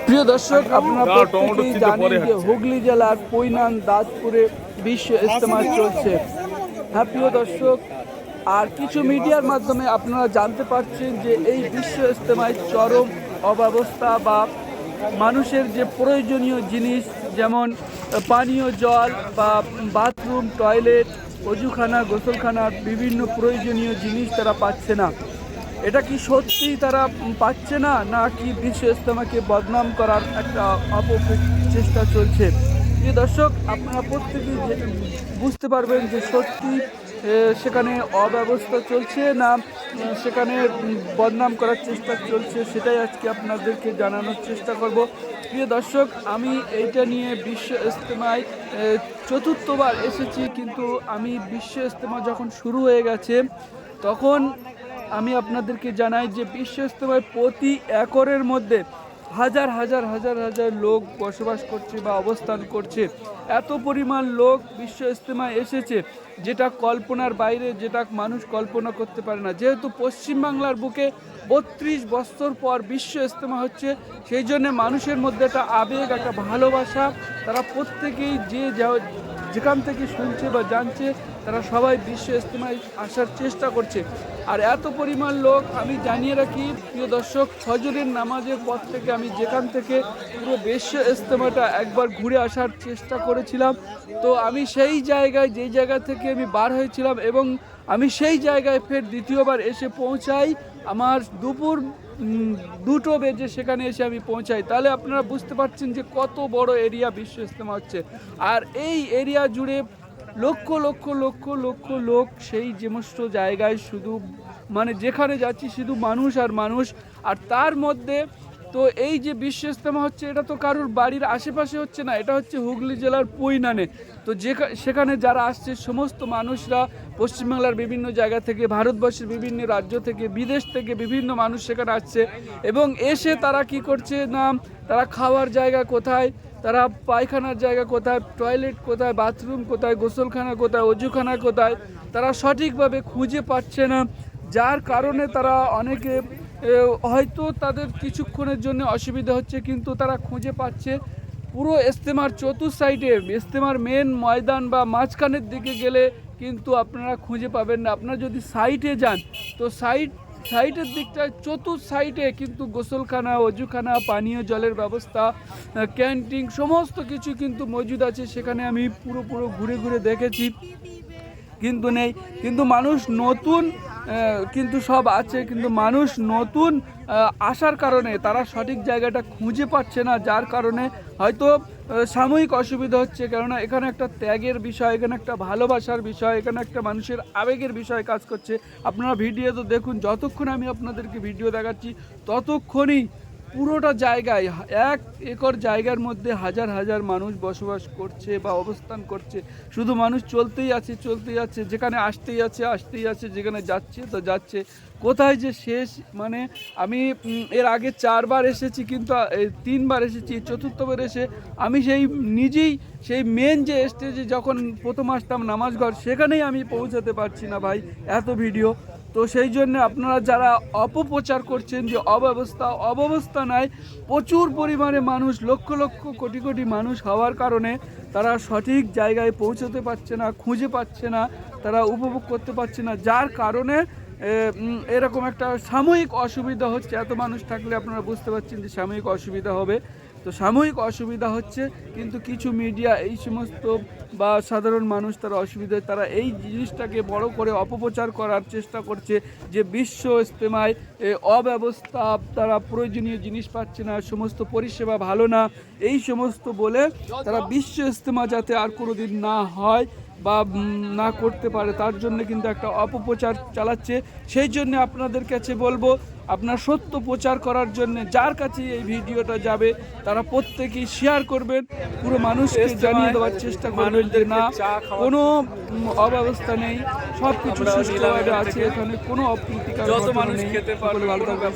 প্রিয় দর্শক, আপনারা প্রত্যেকেই জানেন যে হুগলি জেলার পৈনান দাঁতপুরে বিশ্ব ইজতেমা চলছে। হ্যাঁ প্রিয় দর্শক, আর কিছু মিডিয়ার মাধ্যমে আপনারা জানতে পারছেন যে এই বিশ্ব ইজতেমায় চরম অব্যবস্থা বা মানুষের যে প্রয়োজনীয় জিনিস যেমন পানীয় জল বা বাথরুম, টয়লেট, অজুখানা, গোসলখানা, বিভিন্ন প্রয়োজনীয় জিনিস তারা পাচ্ছে না। এটা কি সত্যি তারা পাচ্ছে না, না কি বিশ্ব ইজতেমাকে বদনাম করার একটা অপচেষ্টা চলছে? প্রিয় দর্শক, আপনারা প্রত্যেকেই বুঝতে পারবেন যে সত্যি সেখানে অব্যবস্থা চলছে না সেখানে বদনাম করার চেষ্টা চলছে, সেটাই আজকে আপনাদেরকে জানানোর চেষ্টা করব। প্রিয় দর্শক, আমি এইটা নিয়ে বিশ্ব ইজতেমায় চতুর্থবার এসেছি, কিন্তু আমি বিশ্ব ইজতেমা যখন শুরু হয়ে গেছে তখন আমি আপনাদেরকে জানাই যে বিশ্ব ইজতেমায় প্রতি একরের মধ্যে হাজার হাজার হাজার হাজার লোক বসবাস করছে বা অবস্থান করছে। এত পরিমাণ লোক বিশ্ব ইজতেমায় এসেছে যেটা কল্পনার বাইরে, যেটা মানুষ কল্পনা করতে পারে না। যেহেতু পশ্চিমবাংলার বুকে 32 বছর পর বিশ্ব ইজতেমা হচ্ছে, সেই জন্য মানুষের মধ্যে একটা আবেগ, একটা ভালোবাসা, তারা প্রত্যেকেই যেখান থেকে শুনছে বা জানছে তারা সবাই বিশ্ব ইজতেমায় আসার চেষ্টা করছে। আর এত পরিমাণ লোক, আমি জানিয়ে রাখি প্রিয় দর্শক, ফজরের নামাজের পর থেকে আমি যেখান থেকে পুরো বিশ্ব ইজতেমাটা একবার ঘুরে আসার চেষ্টা করেছিলাম, তো আমি সেই জায়গায়, যেই জায়গা থেকে আমি বার হয়েছিলাম এবং আমি সেই জায়গায় ফের দ্বিতীয়বার এসে পৌঁছাই আমার দুপুর 2টো বেজে সেখানে এসে আমি পৌঁছাই। তাহলে আপনারা বুঝতে পারছেন যে কত বড় এরিয়া বিশ্ব ইজতেমা হচ্ছে। আর এই এরিয়া জুড়ে লক্ষ লক্ষ লক্ষ লক্ষ লোক সেই সমস্ত জায়গায় শুধু মানে যেখানে যাচ্ছি শুধু মানুষ আর মানুষ। আর তার মধ্যে তো এই যে বিশ্ব ইজতেমা হচ্ছে, এটা তো কারোর বাড়ির আশেপাশে হচ্ছে না, এটা হচ্ছে হুগলি জেলার পৈনানে। তো সেখানে যারা আসছে সমস্ত মানুষরা পশ্চিমবাংলার বিভিন্ন জায়গা থেকে, ভারতবর্ষের বিভিন্ন রাজ্য থেকে, বিদেশ থেকে বিভিন্ন মানুষ সেখানে আসছে এবং এসে তারা কি করছে না, তারা খাওয়ার জায়গা কোথায়, তারা পায়খানার জায়গা কোথায়, টয়লেট কোথায়, বাথরুম কোথায়, গোসলখানা কোথায়, অজুখানা কোথায়, তারা সঠিকভাবে খুঁজে পাচ্ছে না। যার কারণে তারা অনেকে হয়তো তাদের কিছুক্ষণের জন্য অসুবিধা হচ্ছে, কিন্তু তারা খুঁজে পাচ্ছে। পুরো ইজতেমার সাইডে, ইজতেমার মেন ময়দান বা মাঝখানের দিকে গেলে কিন্তু আপনারা খুঁজে পাবেন না। আপনারা যদি সাইডে যান তো সাইডের দিকটা সাইডে কিন্তু গোসলখানা, অজুখানা, পানীয় জলের ব্যবস্থা, ক্যান্টিন সমস্ত কিছু কিন্তু মজুদ আছে। সেখানে আমি পুরো ঘুরে ঘুরে দেখেছি, কিন্তু নেই। কিন্তু মানুষ নতুন, কিন্তু সব আছে, কিন্তু মানুষ নতুন আসার কারণে তারা সঠিক জায়গাটা খুঁজে পাচ্ছে না, যার কারণে হয়তো সাময়িক অসুবিধা হচ্ছে। কেননা এখানে একটা ত্যাগের বিষয়, এখানে একটা ভালোবাসার বিষয়, এখানে একটা মানুষের আবেগের বিষয় কাজ করছে। আপনারা ভিডিও তো দেখুন, যতক্ষণ আমি আপনাদেরকে ভিডিও দেখাচ্ছি ততক্ষণই পুরোটা জায়গায় 1 একর জায়গার মধ্যে হাজার হাজার মানুষ বসবাস করছে বা অবস্থান করছে। শুধু মানুষ চলতেই আছে, যেখানে আসতেই আছে, যেখানে যাচ্ছে তো যাচ্ছে। কোথায় যে শেষ, মানে আমি এর আগে 4বার এসেছি, কিন্তু 3বার এসেছি, চতুর্থবার এসে আমি নিজেই সেই মেন যে স্টেজে যখন প্রথম আসতাম নামাজঘর, সেখানেই আমি পৌঁছাতে পারছি না ভাই, এত ভিডিও। তো সেই জন্য আপনারা যারা অপপ্রচার করছেন যে অব্যবস্থা নাই, প্রচুর পরিমাণে মানুষ, লক্ষ লক্ষ কোটি কোটি মানুষ হওয়ার কারণে তারা সঠিক জায়গায় পৌঁছতে পারছে না, খুঁজে পাচ্ছে না, তারা উপভোগ করতে পারছে না, যার কারণে এরকম একটা সাময়িক অসুবিধা হচ্ছে। এত মানুষ থাকলে আপনারা বুঝতে পারছেন যে সাময়িক অসুবিধা হবে। তো সাময়িক অসুবিধা হচ্ছে, কিন্তু কিছু মিডিয়া এই সমস্ত বা সাধারণ মানুষ তারা তারা এই জিনিসটাকে বড় করে অপপ্রচার করার চেষ্টা করছে যে বিশ্ব ইজতেমায় অব্যবস্থা, তারা প্রয়োজনীয় জিনিস পাচ্ছে না, সমস্ত পরিষেবা ভালো না, এই সমস্ত বলে তারা বিশ্ব ইজতেমা যাতে আর কোনোদিন না হয় বা না করতে পারে তার জন্য কিন্তু একটা অপপ্রচার চালাচ্ছে। সেই জন্য আপনাদের কাছে বলবো, আপনার সত্য প্রচার করার জন্য যার কাছে এই ভিডিওটা যাবে তারা প্রত্যেকেই শেয়ার করবেন, পুরো মানুষকে জানিয়ে দেওয়ার চেষ্টা করবেন যে না, কোনো অব্যবস্থা নেই, সব কিছু সুষ্ঠুভাবে আছে, এখানে কোনো অপ্রীতিকর ঘটনা নেই। ভালো থাকবেন,